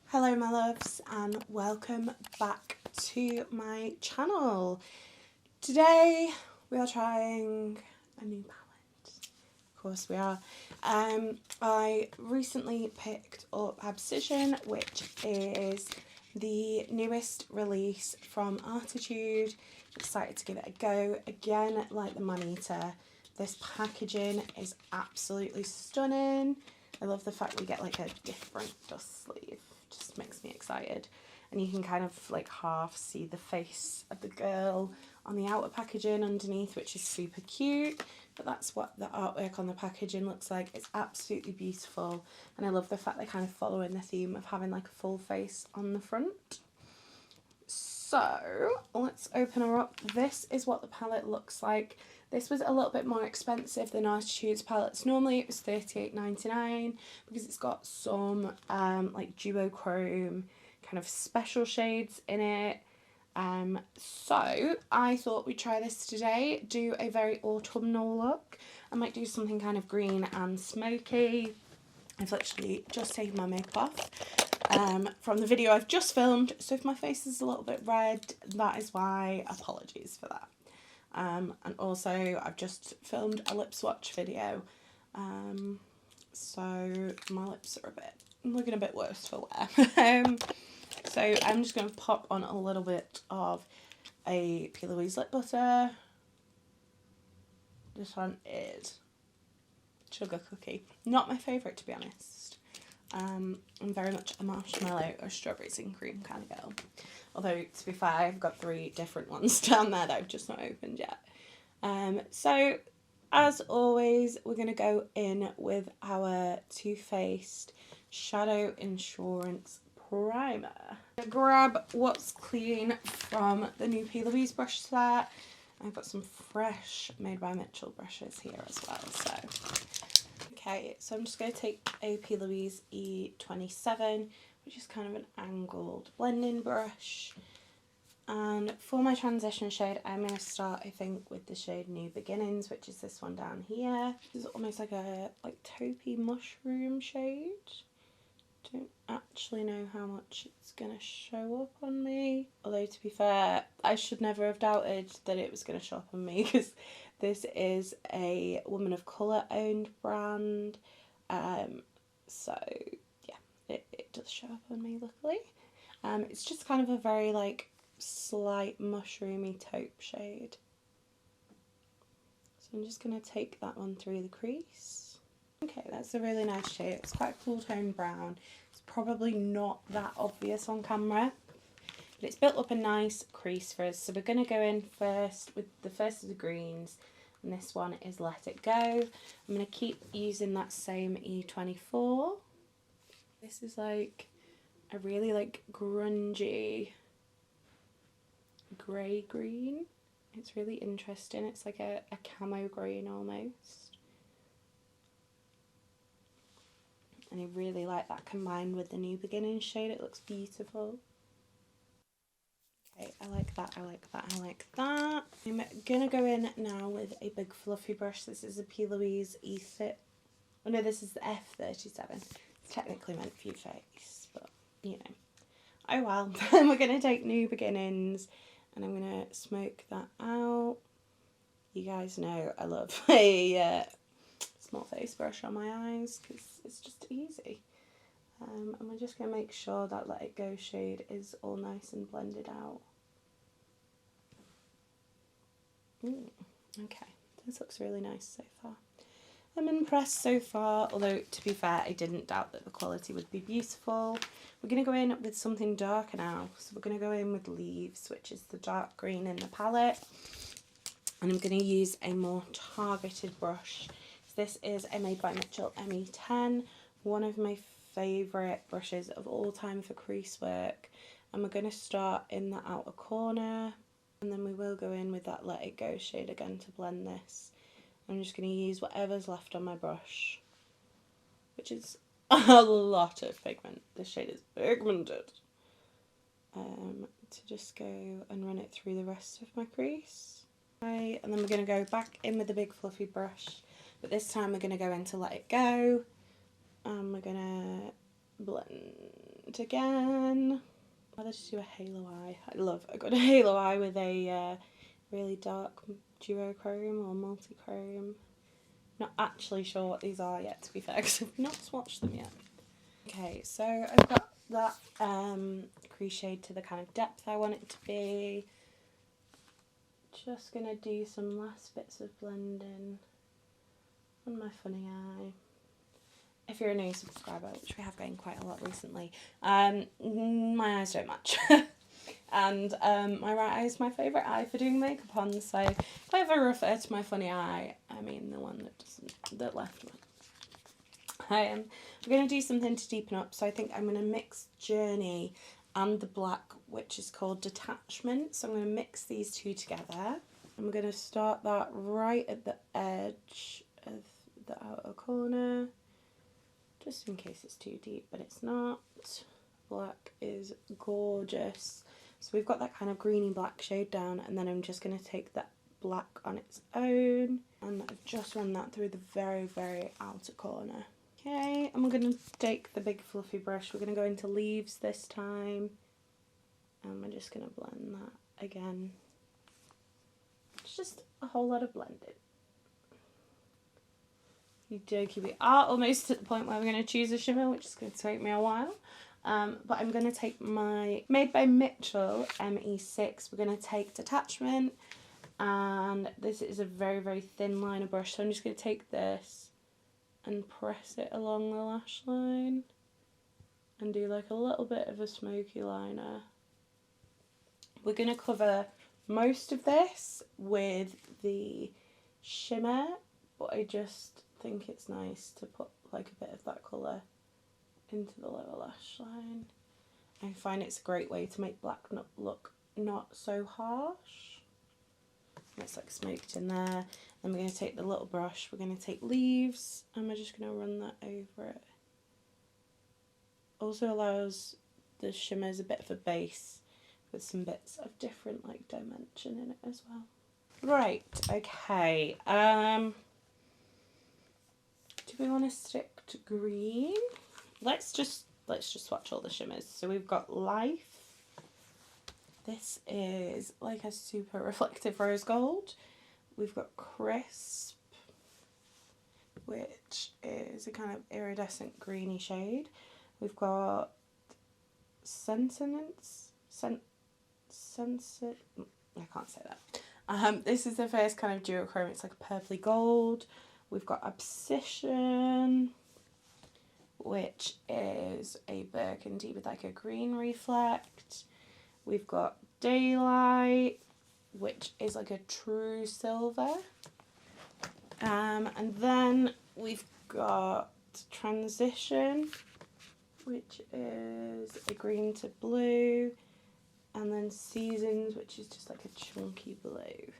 Hello my loves and welcome back to my channel. Today we are trying a new palette. Of course we are. I recently picked up Abscission, which is the newest release from ARttitude. Excited to give it a go. Again, like the Maneater, this packaging is absolutely stunning. I love the fact we get like a different dust sleeve. Just makes me excited. And you can kind of like half see the face of the girl on the outer packaging underneath, which is super cute. But that's what the artwork on the packaging looks like. It's absolutely beautiful. And I love the fact they're kind of following the theme of having like a full face on the front. So let's open her up. This is what the palette looks like. This was a little bit more expensive than ARttitude's palettes. Normally it was $38.99 because it's got some like duochrome kind of special shades in it. So I thought we'd try this today, do a very autumnal look. I might do something kind of green and smoky. I've literally just taken my makeup off from the video I've just filmed, so if my face is a little bit red, that is why. Apologies for that. And also I've just filmed a lip swatch video, so my lips are looking a bit worse for wear. So I'm just going to pop on a little bit of a P. Louise lip butter. This one is Sugar Cookie. Not my favourite, to be honest. I'm very much a marshmallow or strawberries and cream kind of girl. Although, to be fair, I've got 3 different ones down there that I've just not opened yet. So, as always, we're going to go in with our Too Faced Shadow Insurance Primer. Grab what's clean from the new P. Louise brush set. I've got some fresh Made by Mitchell brushes here as well. Okay, so I'm just going to take a P. Louise E27, which is kind of an angled blending brush. And for my transition shade, I'm going to start, I think, with the shade New Beginnings, which is this one down here. This is almost like a taupey mushroom shade. Don't actually know how much it's going to show up on me. Although, to be fair, I should never have doubted that it was going to show up on me, because this is a Woman of Colour owned brand. So, yeah, it does show up on me, luckily. It's just kind of a very, slight mushroomy taupe shade. So I'm just going to take that one through the crease. Okay, that's a really nice shade. It's quite a cool tone brown. It's probably not that obvious on camera, but it's built up a nice crease for us. So we're going to go in first with the first of the greens, and this one is Let It Go. I'm going to keep using that same E24. This is like a really grungy grey green. It's really interesting. It's like a camo green almost. And I really like that combined with the New Beginnings shade. It looks beautiful. Okay, I like that, I like that, I like that. I'm gonna go in now with a big fluffy brush. This is a P. Louise E30. Oh no, this is the F37. It's technically meant for your face, but you know. Oh well. Then we're gonna take New Beginnings and I'm gonna smoke that out. You guys know I love a small face brush on my eyes because it's just easy. And we're just going to make sure that Let It Go shade is all nice and blended out. Okay, this looks really nice so far. I'm impressed so far, although to be fair, I didn't doubt that the quality would be beautiful. We're going to go in with something darker now. So we're going to go in with Leaves, which is the dark green in the palette. And I'm going to use a more targeted brush. This is a Made by Mitchell ME10, one of my favourite brushes of all time for crease work. And we're going to start in the outer corner, and then we will go in with that Let It Go shade again to blend this. I'm just going to use whatever's left on my brush, which is a lot of pigment. This shade is pigmented. To just go and run it through the rest of my crease. Okay, and then we're going to go back in with the big fluffy brush. But this time we're going to go into Let It Go, and we're going to blend blend again. Whether to do a halo eye. I love a good halo eye with a really dark duochrome or multi-chrome. Not actually sure what these are yet, to be fair, because I've not swatched them yet. Okay, so I've got that crease shade to the kind of depth I want it to be. Just gonna do some last bits of blending on my funny eye. If you're a new subscriber, which we have gotten quite a lot recently, my eyes don't match. And my right eye is my favourite eye for doing makeup on, so if I ever refer to my funny eye, I mean the one that doesn't, that left one. I'm going to do something to deepen up, so I think I'm going to mix Journey and the black, which is called Detachment. So I'm going to mix these two together. I'm going to start that right at the edge of the outer corner, just in case it's too deep, but it's not. Black is gorgeous. So we've got that kind of greeny black shade down, and then I'm just going to take that black on its own, and I've just run that through the very, very outer corner. Okay, and we're going to take the big fluffy brush. We're going to go into Leaves this time, and we're just going to blend that again. It's just a whole lot of blending. You jokey, we are almost at the point where we're going to choose a shimmer, which is going to take me a while. But I'm going to take my Made by Mitchell ME6. We're going to take Detachment, and this is a very, very thin liner brush, so I'm just going to take this and press it along the lash line and do like a little bit of a smoky liner. We're going to cover most of this with the shimmer, but I just think it's nice to put like a bit of that colour into the lower lash line. I find it's a great way to make black look not so harsh. It's like smoked in there. Then we're going to take the little brush, we're going to take Leaves, and we're just going to run that over it. Also allows the shimmers a bit of a base with some bits of different like dimension in it as well. Right, okay. Do we want to stick to green? Let's just swatch all the shimmers. So we've got Life. This is like a super reflective rose gold. We've got Crisp, which is a kind of iridescent greeny shade. We've got Sentience. I can't say that. This is the first kind of duochrome. It's like a purpley gold. We've got Abscission, which is a burgundy with like a green reflect. We've got Daylight, which is like a true silver. And then we've got Transition, which is a green to blue. And then Seasons, which is just like a chunky blue.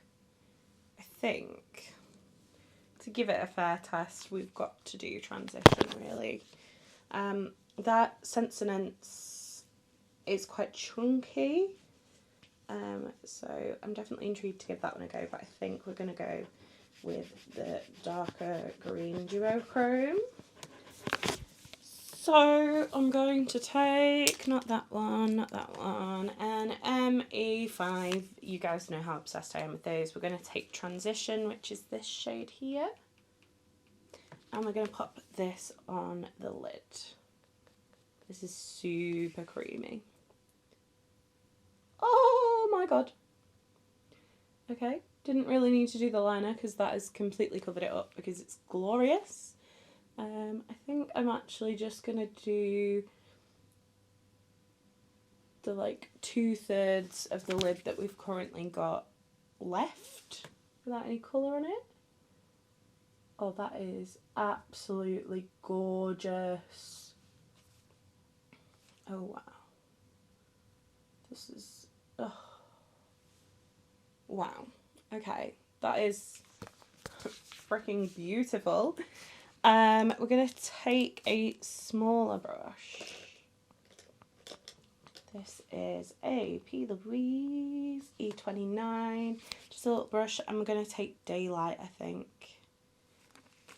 I think to give it a fair test, we've got to do Transition, really. That Sentience is quite chunky, so I'm definitely intrigued to give that one a go, but I think we're going to go with the darker green duochrome. So I'm going to take, not that one, an ME5. You guys know how obsessed I am with those. We're going to take Transition, which is this shade here. And we're going to pop this on the lid. This is super creamy. Oh my god. Okay, didn't really need to do the liner because that has completely covered it up because it's glorious. I think I'm actually just going to do the like 2/3 of the lid that we've currently got left without any colour on it. Oh, that is absolutely gorgeous. Oh, wow. This is... Oh. Wow. Okay. That is freaking beautiful. We're going to take a smaller brush. This is a P. Louise E29. Just a little brush. And we're going to take Daylight, I think.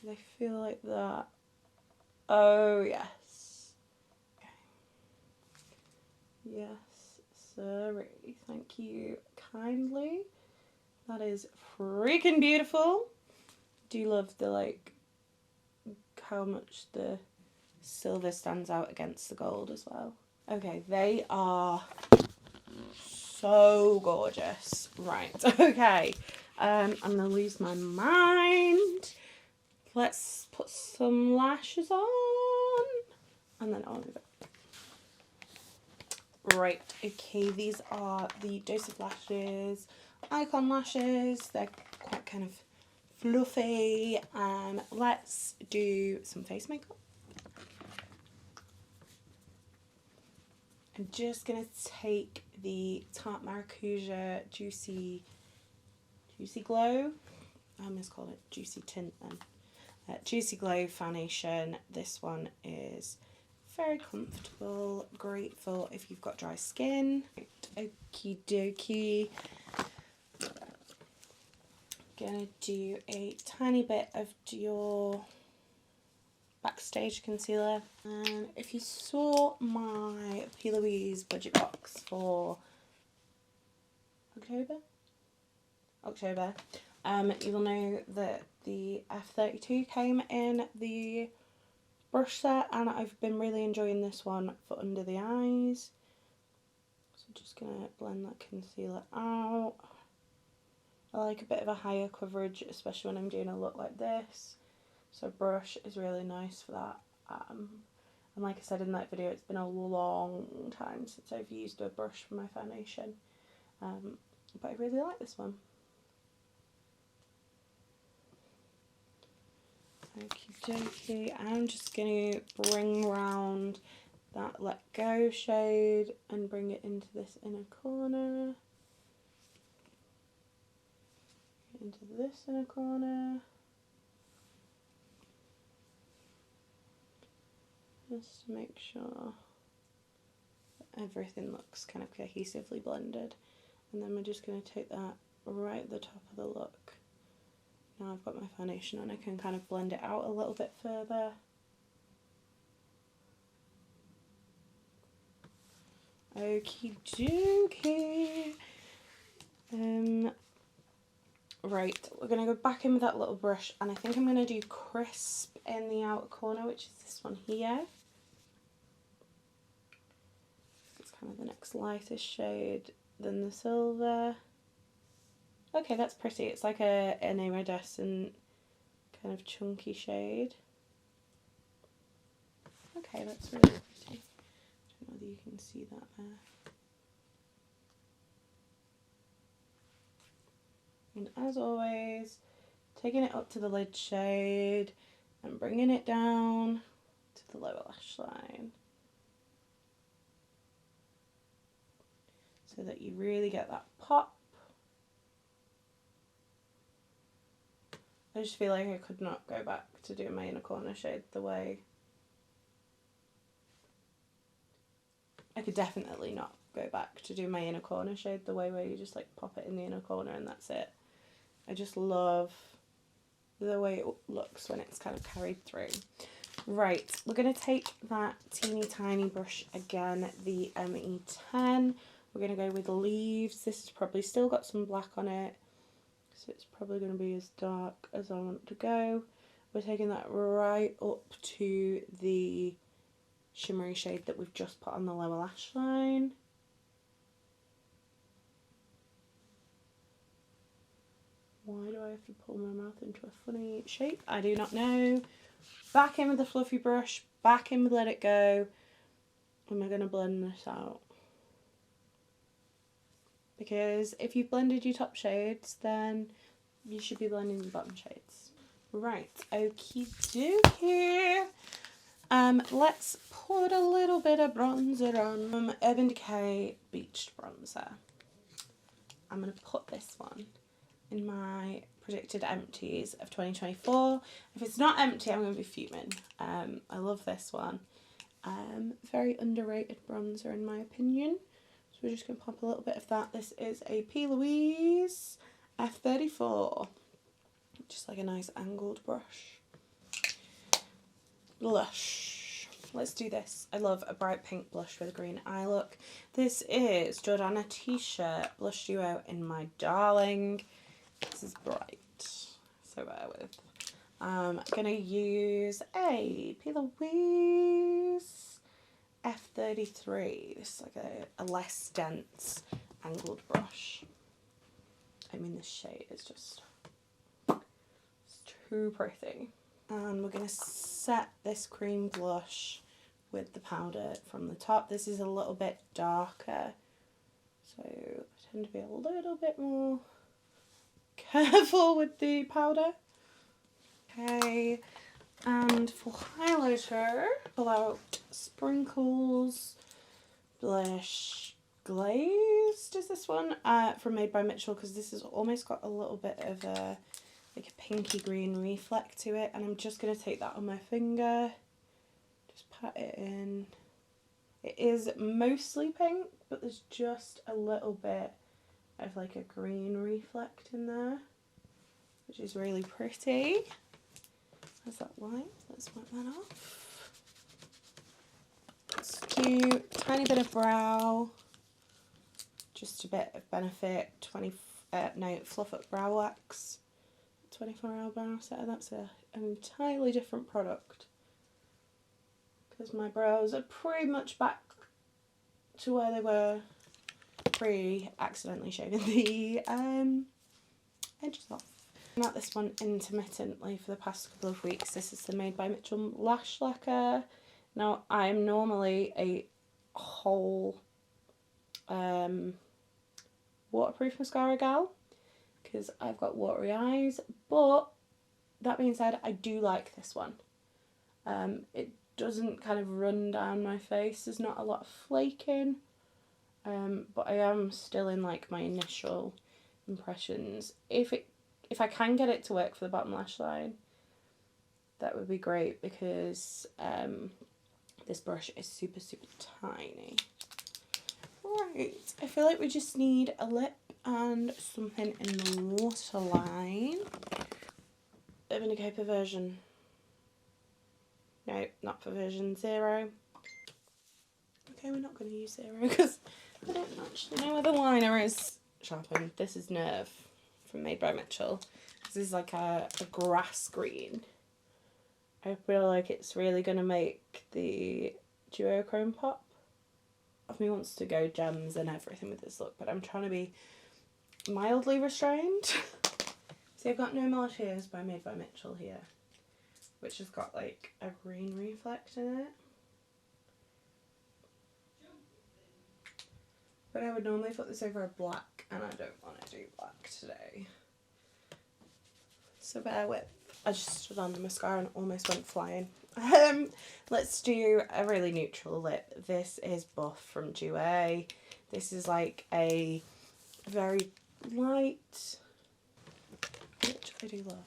I feel like that. Oh, yes. Okay. Yes, sorry. Thank you kindly. That is freaking beautiful. Do love the, like, how much the silver stands out against the gold as well. Okay, they are so gorgeous. Right, okay. I'm going to lose my mind. Let's put some lashes on. And then I'll move it. Right, okay, these are the Joseph lashes, Icon lashes. They're quite kind of fluffy. Let's do some face makeup. I'm just going to take the Tarte Maracuja Juicy Glow. I almost called it Juicy Tint then. Juicy Glow foundation. This one is very comfortable, great for if you've got dry skin. Okie dokie. Gonna do a tiny bit of your Backstage concealer. And if you saw my P. Louise budget box for October, you'll know that the F32 came in the brush set, and I've been really enjoying this one for under the eyes. So just gonna blend that concealer out. I like a bit of a higher coverage, especially when I'm doing a look like this. So brush is really nice for that. And like I said in that video, it's been a long time since I've used a brush for my foundation. But I really like this one. Okie dokie. I'm just going to bring round that Let Go shade and bring it into this inner corner. Into this inner corner. Just to make sure that everything looks kind of cohesively blended. And then we're just going to take that right at the top of the look. Now I've got my foundation on, I can kind of blend it out a little bit further. Okie dokie. Right, we're going to go back in with that little brush, and I think I'm going to do Crisp in the outer corner, which is this one here. It's kind of the next lightest shade than the silver. Okay, that's pretty. It's like an iridescent kind of chunky shade. Okay, that's really pretty. I don't know whether you can see that there. And as always, taking it up to the lid shade and bringing it down to the lower lash line. So that you really get that pop. I just feel like I could not go back to doing my inner corner shade the way... I could definitely not go back to do my inner corner shade the way where you just like pop it in the inner corner and that's it. I just love the way it looks when it's kind of carried through. Right, we're going to take that teeny tiny brush again, the ME10. We're going to go with Leaves. This has probably still got some black on it, so it's probably going to be as dark as I want to go. We're taking that right up to the shimmery shade that we've just put on the lower lash line. Why do I have to pull my mouth into a funny shape? I do not know. Back in with the fluffy brush, back in with Let It Go, and we're going to blend this out. Because if you've blended your top shades, then you should be blending your bottom shades. Right, okie dokie. Let's put a little bit of bronzer on. Urban Decay Beached Bronzer. I'm going to put this one in my predicted empties of 2024. If it's not empty, I'm going to be fuming. I love this one. Very underrated bronzer in my opinion. So we're just going to pop a little bit of that. This is a P. Louise F34. Just like a nice angled brush. Lush. let's do this. I love a bright pink blush with a green eye look. This is Jordana T-shirt blush duo in My Darling. This is bright, so bear with. I'm going to use a P. Louise F33. This is like a less dense angled brush. I mean, this shade is just too pretty. And we're going to set this cream blush with the powder from the top. This is a little bit darker, so I tend to be a little bit more careful with the powder. Okay, and for highlighter, pull out Sprinkles Blush Glazed, is this one, from Made by Mitchell, because this has almost got a little bit of a pinky green reflect to it, and I'm just going to take that on my finger, just pat it in. It is mostly pink, but there's just a little bit of like a green reflect in there, which is really pretty. There's that white, let's wipe that off. Let's do a tiny bit of brow, just a bit of Benefit Fluff Up Brow Wax, 24-hour brow setter. That's an entirely different product, because my brows are pretty much back to where they were pre-accidentally shaving the edges off. I've got this one intermittently for the past couple of weeks. This is the Made by Mitchell Lash Lacquer. Now, I'm normally a whole waterproof mascara gal, because I've got watery eyes, but that being said, I do like this one. It doesn't kind of run down my face, there's not a lot of flaking, but I am still in like my initial impressions. If I can get it to work for the bottom lash line, that would be great, because this brush is super, super tiny. Right, I feel like we just need a lip and something in the waterline. I'm going to go for version... No, not for version 0. Okay, we're not going to use 0 because I don't actually know where the liner is. Sharpened. This is Nerve from Made by Mitchell. This is like a grass green. I feel like it's really going to make the duochrome pop. Part of me wants to go gems and everything with this look, but I'm trying to be mildly restrained. See, I've got No More Tears by Made by Mitchell here, which has got like a green reflect in it. But I would normally put this over a black, and I don't want to do black today. So bear with. I just stood on the mascara and almost went flying. Let's do a really neutral lip. This is Buff from Duet. This is like a very light, which I do love.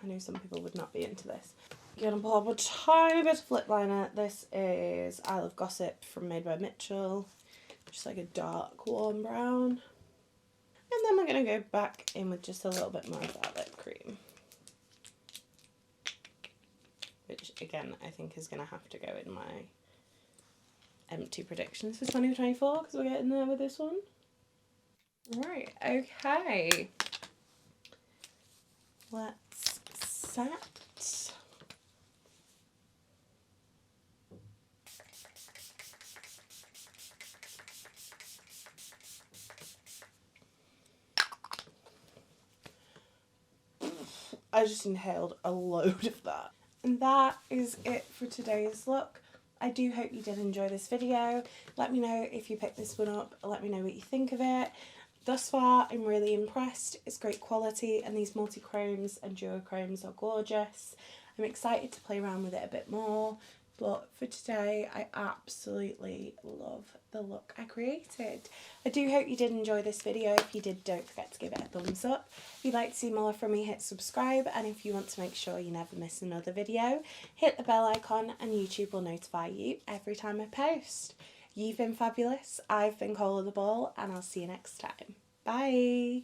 I know some people would not be into this. I'm going to pull up a tiny bit of lip liner. This is I Love Gossip from Made by Mitchell. Just like a dark warm brown. And then we're going to go back in with just a little bit more of that lip cream, which again I think is going to have to go in my empty predictions for 2024, because we're getting there with this one. Right, okay. Let's set. I just inhaled a load of that. And that is it for today's look. I do hope you did enjoy this video. Let me know if you picked this one up. Let me know what you think of it. Thus far, I'm really impressed. It's great quality, and these multi-chromes and duochromes are gorgeous. I'm excited to play around with it a bit more. But for today, I absolutely love the look I created. I do hope you did enjoy this video. If you did, don't forget to give it a thumbs up. If you'd like to see more from me, hit subscribe. And if you want to make sure you never miss another video, hit the bell icon and YouTube will notify you every time I post. You've been fabulous. I've been Coleoftheball, and I'll see you next time. Bye!